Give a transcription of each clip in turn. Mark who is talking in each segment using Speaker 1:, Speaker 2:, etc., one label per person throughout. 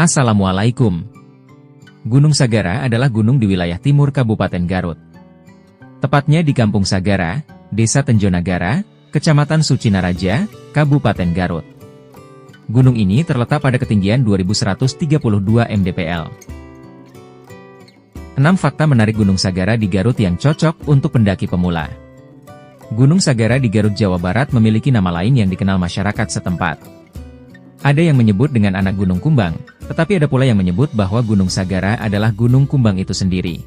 Speaker 1: Assalamualaikum. Gunung Sagara adalah gunung di wilayah timur Kabupaten Garut. Tepatnya di Kampung Sagara, Desa Tenjonagara, Kecamatan Sucinaraja, Kabupaten Garut. Gunung ini terletak pada ketinggian 2132 mdpl. 6 fakta menarik Gunung Sagara di Garut yang cocok untuk pendaki pemula. Gunung Sagara di Garut, Jawa Barat memiliki nama lain yang dikenal masyarakat setempat. Ada yang menyebut dengan anak Gunung Kumbang, tetapi ada pula yang menyebut bahwa Gunung Sagara adalah Gunung Kumbang itu sendiri.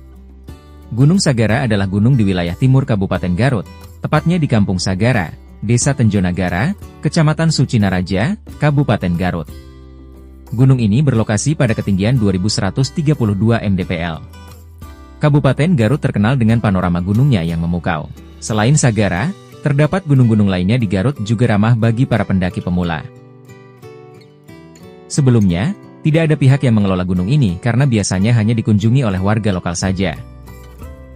Speaker 1: Gunung Sagara adalah gunung di wilayah timur Kabupaten Garut, tepatnya di Kampung Sagara, Desa Tenjonagara, Kecamatan Sucinaraja, Kabupaten Garut. Gunung ini berlokasi pada ketinggian 2132 mdpl. Kabupaten Garut terkenal dengan panorama gunungnya yang memukau. Selain Sagara, terdapat gunung-gunung lainnya di Garut juga ramah bagi para pendaki pemula. Sebelumnya, tidak ada pihak yang mengelola gunung ini karena biasanya hanya dikunjungi oleh warga lokal saja.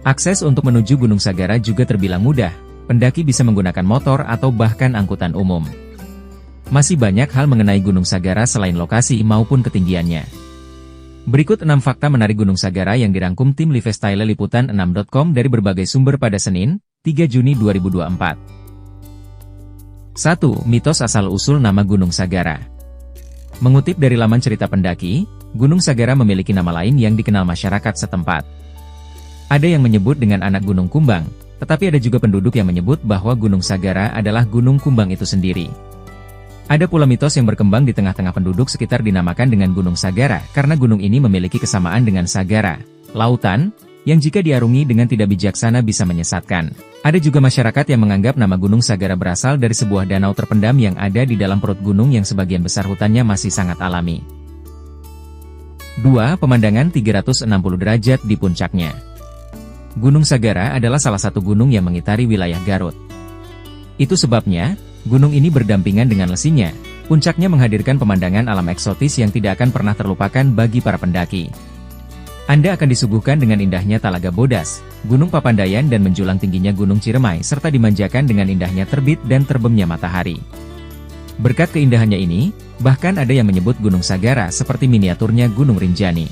Speaker 1: Akses untuk menuju Gunung Sagara juga terbilang mudah, pendaki bisa menggunakan motor atau bahkan angkutan umum. Masih banyak hal mengenai Gunung Sagara selain lokasi maupun ketinggiannya. Berikut 6 fakta menarik Gunung Sagara yang dirangkum tim Lifestyle Liputan 6.com dari berbagai sumber pada Senin, 3 Juni 2024. 1. Mitos asal-usul nama Gunung Sagara. Mengutip dari laman cerita pendaki, Gunung Sagara memiliki nama lain yang dikenal masyarakat setempat. Ada yang menyebut dengan anak Gunung Kumbang, tetapi ada juga penduduk yang menyebut bahwa Gunung Sagara adalah Gunung Kumbang itu sendiri. Ada pula mitos yang berkembang di tengah-tengah penduduk sekitar dinamakan dengan Gunung Sagara karena gunung ini memiliki kesamaan dengan Sagara, lautan, yang jika diarungi dengan tidak bijaksana bisa menyesatkan. Ada juga masyarakat yang menganggap nama Gunung Sagara berasal dari sebuah danau terpendam yang ada di dalam perut gunung yang sebagian besar hutannya masih sangat alami. 2. Pemandangan 360 derajat di puncaknya. Gunung Sagara adalah salah satu gunung yang mengitari wilayah Garut. Itu sebabnya, gunung ini berdampingan dengan lesinya. Puncaknya menghadirkan pemandangan alam eksotis yang tidak akan pernah terlupakan bagi para pendaki. Anda akan disuguhkan dengan indahnya Talaga Bodas, Gunung Papandayan dan menjulang tingginya Gunung Ciremai serta dimanjakan dengan indahnya terbit dan terbemnya matahari. Berkat keindahannya ini, bahkan ada yang menyebut Gunung Sagara seperti miniaturnya Gunung Rinjani.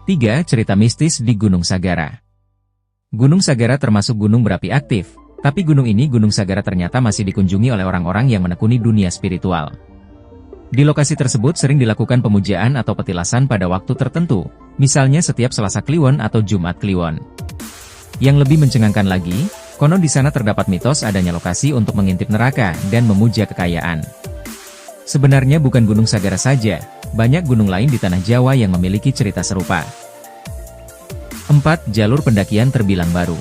Speaker 1: 3. Cerita mistis di Gunung Sagara. Gunung Sagara termasuk gunung berapi aktif, tapi gunung Sagara ternyata masih dikunjungi oleh orang-orang yang menekuni dunia spiritual. Di lokasi tersebut sering dilakukan pemujaan atau petilasan pada waktu tertentu, misalnya setiap Selasa Kliwon atau Jumat Kliwon. Yang lebih mencengangkan lagi, konon di sana terdapat mitos adanya lokasi untuk mengintip neraka dan memuja kekayaan. Sebenarnya bukan Gunung Sagara saja, banyak gunung lain di tanah Jawa yang memiliki cerita serupa. 4. Jalur pendakian terbilang baru.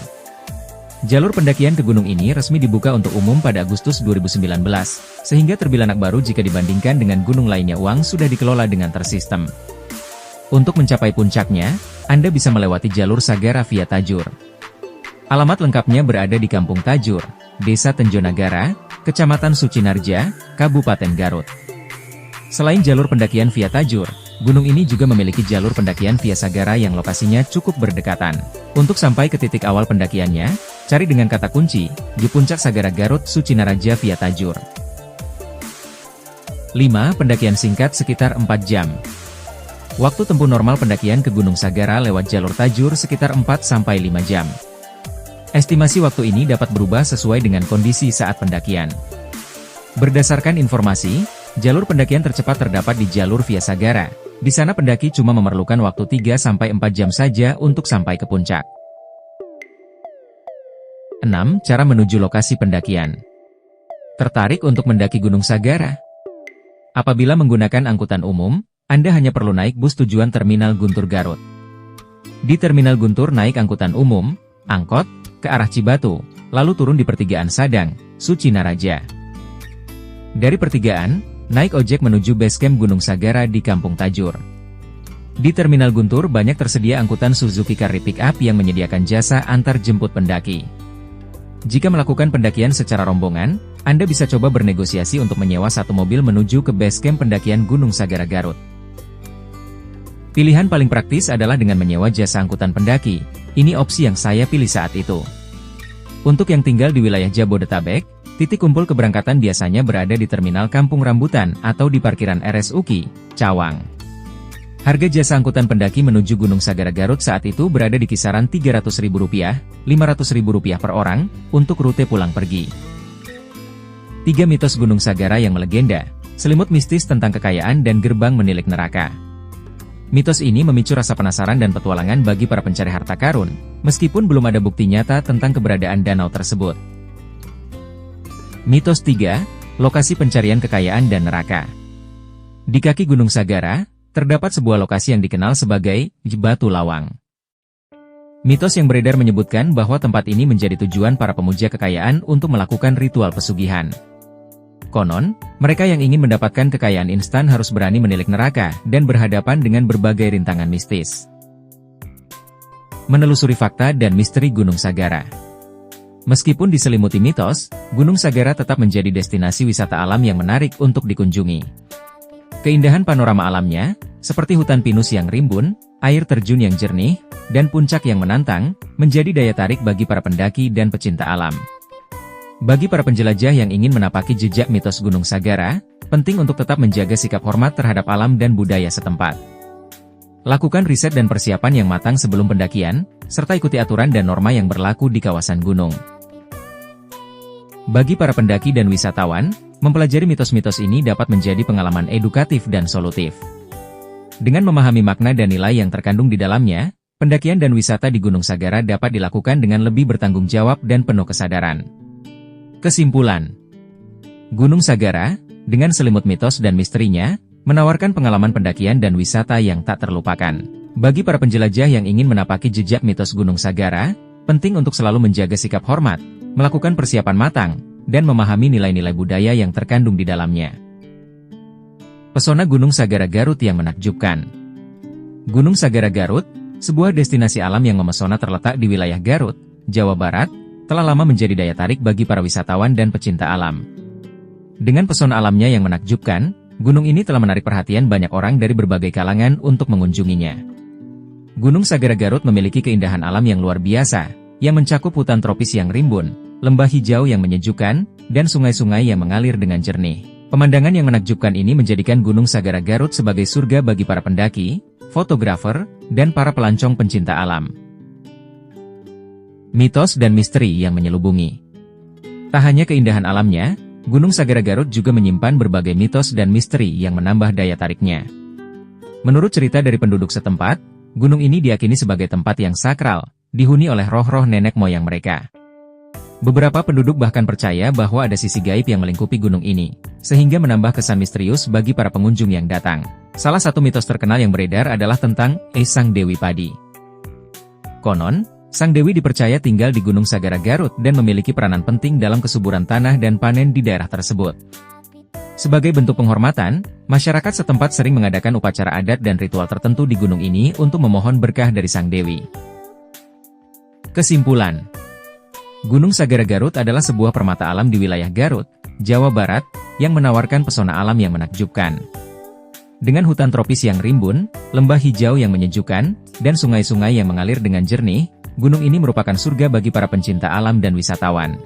Speaker 1: Jalur pendakian ke gunung ini resmi dibuka untuk umum pada Agustus 2019, sehingga terbilang baru jika dibandingkan dengan gunung lainnya. Uang sudah dikelola dengan tersistem. Untuk mencapai puncaknya, Anda bisa melewati jalur Sagara via Tajur. Alamat lengkapnya berada di Kampung Tajur, Desa Tenjonagara, Kecamatan Sucinarja, Kabupaten Garut. Selain jalur pendakian via Tajur, gunung ini juga memiliki jalur pendakian via Sagara yang lokasinya cukup berdekatan. Untuk sampai ke titik awal pendakiannya, cari dengan kata kunci, di puncak Sagara Garut Sucinaraja via Tajur. 5. Pendakian singkat sekitar 4 jam. Waktu tempuh normal pendakian ke Gunung Sagara lewat jalur Tajur sekitar 4-5 jam. Estimasi waktu ini dapat berubah sesuai dengan kondisi saat pendakian. Berdasarkan informasi, jalur pendakian tercepat terdapat di jalur via Sagara. Di sana pendaki cuma memerlukan waktu 3-4 jam saja untuk sampai ke puncak. 6. Cara menuju lokasi pendakian. Tertarik untuk mendaki Gunung Sagara? Apabila menggunakan angkutan umum, Anda hanya perlu naik bus tujuan Terminal Guntur Garut. Di Terminal Guntur naik angkutan umum, angkot, ke arah Cibatu, lalu turun di pertigaan Sadang, Sucinaraja. Dari pertigaan, naik ojek menuju basecamp Gunung Sagara di Kampung Tajur. Di Terminal Guntur banyak tersedia angkutan Suzuki Carry Pick-up yang menyediakan jasa antar jemput pendaki. Jika melakukan pendakian secara rombongan, Anda bisa coba bernegosiasi untuk menyewa satu mobil menuju ke basecamp pendakian Gunung Sagara Garut. Pilihan paling praktis adalah dengan menyewa jasa angkutan pendaki. Ini opsi yang saya pilih saat itu. Untuk yang tinggal di wilayah Jabodetabek, Titik kumpul keberangkatan biasanya berada di Terminal Kampung Rambutan atau di parkiran RSUKI, Cawang. Harga jasa angkutan pendaki menuju Gunung Sagara Garut saat itu berada di kisaran Rp300.000, Rp500.000 per orang, untuk rute pulang pergi. 3 mitos Gunung Sagara yang melegenda, selimut mistis tentang kekayaan dan gerbang menilik neraka. Mitos ini memicu rasa penasaran dan petualangan bagi para pencari harta karun, meskipun belum ada bukti nyata tentang keberadaan danau tersebut. Mitos 3, lokasi pencarian kekayaan dan neraka. Di kaki Gunung Sagara, terdapat sebuah lokasi yang dikenal sebagai Batu Lawang. Mitos yang beredar menyebutkan bahwa tempat ini menjadi tujuan para pemuja kekayaan untuk melakukan ritual pesugihan. Konon, mereka yang ingin mendapatkan kekayaan instan harus berani menilik neraka dan berhadapan dengan berbagai rintangan mistis. Menelusuri fakta dan misteri Gunung Sagara. Meskipun diselimuti mitos, Gunung Sagara tetap menjadi destinasi wisata alam yang menarik untuk dikunjungi. Keindahan panorama alamnya, seperti hutan pinus yang rimbun, air terjun yang jernih, dan puncak yang menantang, menjadi daya tarik bagi para pendaki dan pecinta alam. Bagi para penjelajah yang ingin menapaki jejak mitos Gunung Sagara, penting untuk tetap menjaga sikap hormat terhadap alam dan budaya setempat. Lakukan riset dan persiapan yang matang sebelum pendakian, serta ikuti aturan dan norma yang berlaku di kawasan gunung. Bagi para pendaki dan wisatawan, mempelajari mitos-mitos ini dapat menjadi pengalaman edukatif dan solutif. Dengan memahami makna dan nilai yang terkandung di dalamnya, pendakian dan wisata di Gunung Sagara dapat dilakukan dengan lebih bertanggung jawab dan penuh kesadaran. Kesimpulan, Gunung Sagara, dengan selimut mitos dan misterinya, menawarkan pengalaman pendakian dan wisata yang tak terlupakan. Bagi para penjelajah yang ingin menapaki jejak mitos Gunung Sagara, penting untuk selalu menjaga sikap hormat, melakukan persiapan matang, dan memahami nilai-nilai budaya yang terkandung di dalamnya. Pesona Gunung Sagara Garut yang menakjubkan. Gunung Sagara Garut, sebuah destinasi alam yang memesona terletak di wilayah Garut, Jawa Barat, telah lama menjadi daya tarik bagi para wisatawan dan pecinta alam. Dengan pesona alamnya yang menakjubkan, gunung ini telah menarik perhatian banyak orang dari berbagai kalangan untuk mengunjunginya. Gunung Sagara Garut memiliki keindahan alam yang luar biasa, yang mencakup hutan tropis yang rimbun, lembah hijau yang menyejukkan, dan sungai-sungai yang mengalir dengan jernih. Pemandangan yang menakjubkan ini menjadikan Gunung Sagara Garut sebagai surga bagi para pendaki, fotografer, dan para pelancong pencinta alam. Mitos dan misteri yang menyelubungi. Tak hanya keindahan alamnya, Gunung Sagara Garut juga menyimpan berbagai mitos dan misteri yang menambah daya tariknya. Menurut cerita dari penduduk setempat, gunung ini diyakini sebagai tempat yang sakral, dihuni oleh roh-roh nenek moyang mereka. Beberapa penduduk bahkan percaya bahwa ada sisi gaib yang melingkupi gunung ini, sehingga menambah kesan misterius bagi para pengunjung yang datang. Salah satu mitos terkenal yang beredar adalah tentang Sang Dewi Padi. Konon, Sang Dewi dipercaya tinggal di Gunung Sagara Garut dan memiliki peranan penting dalam kesuburan tanah dan panen di daerah tersebut. Sebagai bentuk penghormatan, masyarakat setempat sering mengadakan upacara adat dan ritual tertentu di gunung ini untuk memohon berkah dari Sang Dewi. Kesimpulan, Gunung Sagara Garut adalah sebuah permata alam di wilayah Garut, Jawa Barat, yang menawarkan pesona alam yang menakjubkan. Dengan hutan tropis yang rimbun, lembah hijau yang menyejukkan, dan sungai-sungai yang mengalir dengan jernih, gunung ini merupakan surga bagi para pencinta alam dan wisatawan.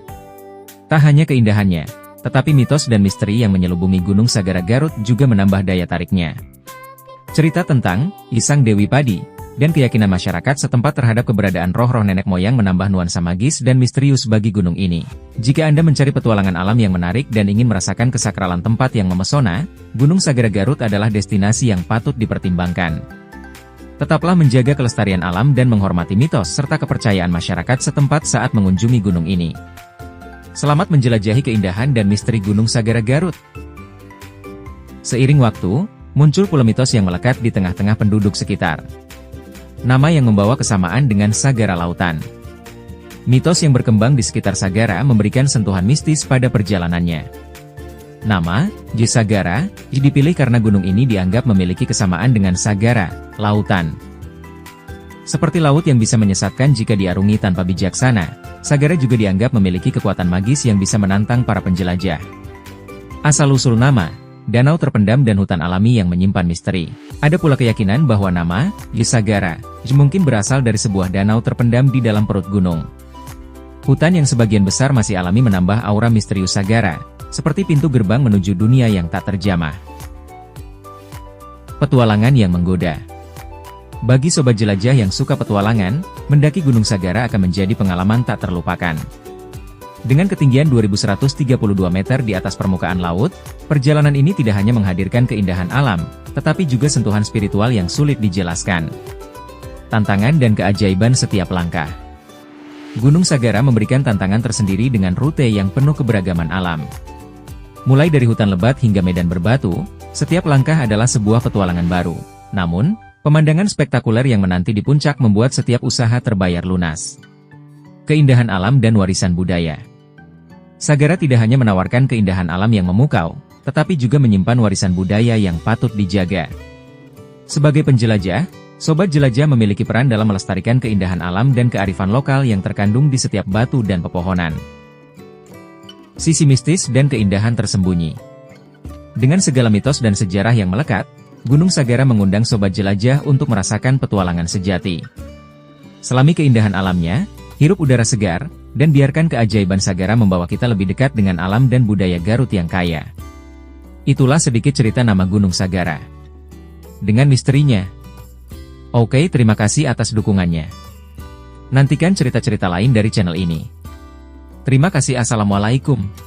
Speaker 1: Tak hanya keindahannya, tetapi mitos dan misteri yang menyelubungi Gunung Sagara Garut juga menambah daya tariknya. Cerita tentang Sang Dewi Padi, dan keyakinan masyarakat setempat terhadap keberadaan roh-roh nenek moyang menambah nuansa magis dan misterius bagi gunung ini. Jika Anda mencari petualangan alam yang menarik dan ingin merasakan kesakralan tempat yang memesona, Gunung Sagara Garut adalah destinasi yang patut dipertimbangkan. Tetaplah menjaga kelestarian alam dan menghormati mitos serta kepercayaan masyarakat setempat saat mengunjungi gunung ini. Selamat menjelajahi keindahan dan misteri Gunung Sagara Garut. Seiring waktu, muncul pula mitos yang melekat di tengah-tengah penduduk sekitar. Nama yang membawa kesamaan dengan Sagara Lautan. Mitos yang berkembang di sekitar Sagara memberikan sentuhan mistis pada perjalanannya. Nama, Sagara, dipilih karena gunung ini dianggap memiliki kesamaan dengan Sagara, lautan. Seperti laut yang bisa menyesatkan jika diarungi tanpa bijaksana, Sagara juga dianggap memiliki kekuatan magis yang bisa menantang para penjelajah. Asal-usul nama, danau terpendam dan hutan alami yang menyimpan misteri. Ada pula keyakinan bahwa nama, Sagara, mungkin berasal dari sebuah danau terpendam di dalam perut gunung. Hutan yang sebagian besar masih alami menambah aura misterius Sagara, seperti pintu gerbang menuju dunia yang tak terjamah. Petualangan yang menggoda. Bagi sobat jelajah yang suka petualangan, mendaki Gunung Sagara akan menjadi pengalaman tak terlupakan. Dengan ketinggian 2132 meter di atas permukaan laut, perjalanan ini tidak hanya menghadirkan keindahan alam, tetapi juga sentuhan spiritual yang sulit dijelaskan. Tantangan dan keajaiban setiap langkah. Gunung Sagara memberikan tantangan tersendiri dengan rute yang penuh keberagaman alam. Mulai dari hutan lebat hingga medan berbatu, setiap langkah adalah sebuah petualangan baru. Namun, pemandangan spektakuler yang menanti di puncak membuat setiap usaha terbayar lunas. Keindahan alam dan warisan budaya. Sagara tidak hanya menawarkan keindahan alam yang memukau, tetapi juga menyimpan warisan budaya yang patut dijaga. Sebagai penjelajah, sobat jelajah memiliki peran dalam melestarikan keindahan alam dan kearifan lokal yang terkandung di setiap batu dan pepohonan. Sisi mistis dan keindahan tersembunyi. Dengan segala mitos dan sejarah yang melekat, Gunung Sagara mengundang sobat jelajah untuk merasakan petualangan sejati. Selami keindahan alamnya, hirup udara segar, dan biarkan keajaiban Sagara membawa kita lebih dekat dengan alam dan budaya Garut yang kaya. Itulah sedikit cerita nama Gunung Sagara. Dengan misterinya. Oke, terima kasih atas dukungannya. Nantikan cerita-cerita lain dari channel ini. Terima kasih. Assalamualaikum.